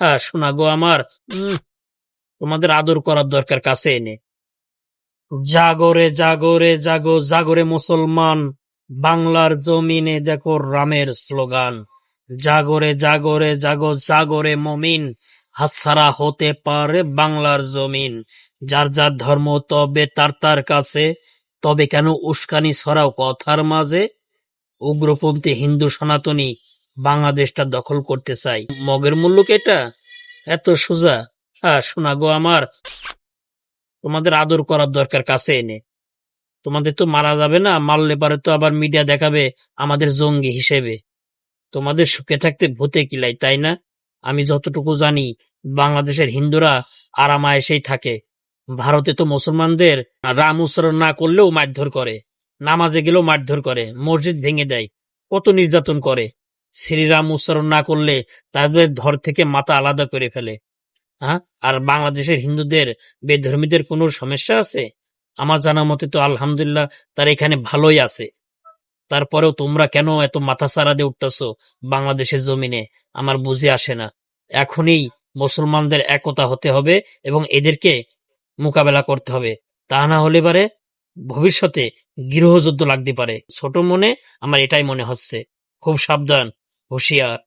হ্যাঁ শোনা গো আমার, তোমাদের আদর করার দরকার কাছে এনে। জাগরে জাগরে জাগো জাগরে মুসলমান, বাংলার জমিনে দেখো রামের স্লোগান। জাগরে জাগরে জাগো জাগরে মমিন, হাতছাড়া হতে পারে বাংলার জমিন। যার যার ধর্ম তবে তার তার কাছে, তবে কেন উস্কানি ছড়াও কথার মাঝে। উগ্রপন্থী হিন্দু সনাতনী বাংলাদেশটা দখল করতে চাই, মগের মুল্লুক এটা এত সোজা? হ্যাঁ শোনা গো আমার, তোমাদের আদর করার দরকার কাছে এনে। তোমাদের তো মারা যাবে না, মারলে পারে তো আবার মিডিয়া দেখাবে আমাদের জঙ্গি হিসেবে। তোমাদের সুখে থাকতে ভূতে কিলাই, তাই না? আমি যতটুকু জানি বাংলাদেশের হিন্দুরা আরামায়েশেই থাকে। ভারতে তো মুসলমানদের রাম উচ্চারণ না করলেও মারধর করে, নামাজে গেলেও মারধর করে, মসজিদ ভেঙে দেয়, কত নির্যাতন করে। শ্রীরাম উচ্চারণ না করলে তাদের ধর থেকে মাথা আলাদা করে ফেলে। হ্যাঁ, আর বাংলাদেশের হিন্দুদের বেধর্মীদের কোনো সমস্যা আছে? আমার জানা মতে তো আলহামদুলিল্লাহ তার এখানে ভালোই আছে। তারপরেও তোমরা কেন এত মাথাচাড়া দিয়ে উঠতেছো বাংলাদেশের জমিনে, আমার বুঝে আসে না। এখনই মুসলমানদের একতা হতে হবে এবং এদেরকে মোকাবেলা করতে হবে। তা না হলে পারে ভবিষ্যতে গৃহযুদ্ধ লাগতে পারে। ছোট মনে আমার এটাই মনে হচ্ছে। খুব সাবধান, হুঁশিয়ার।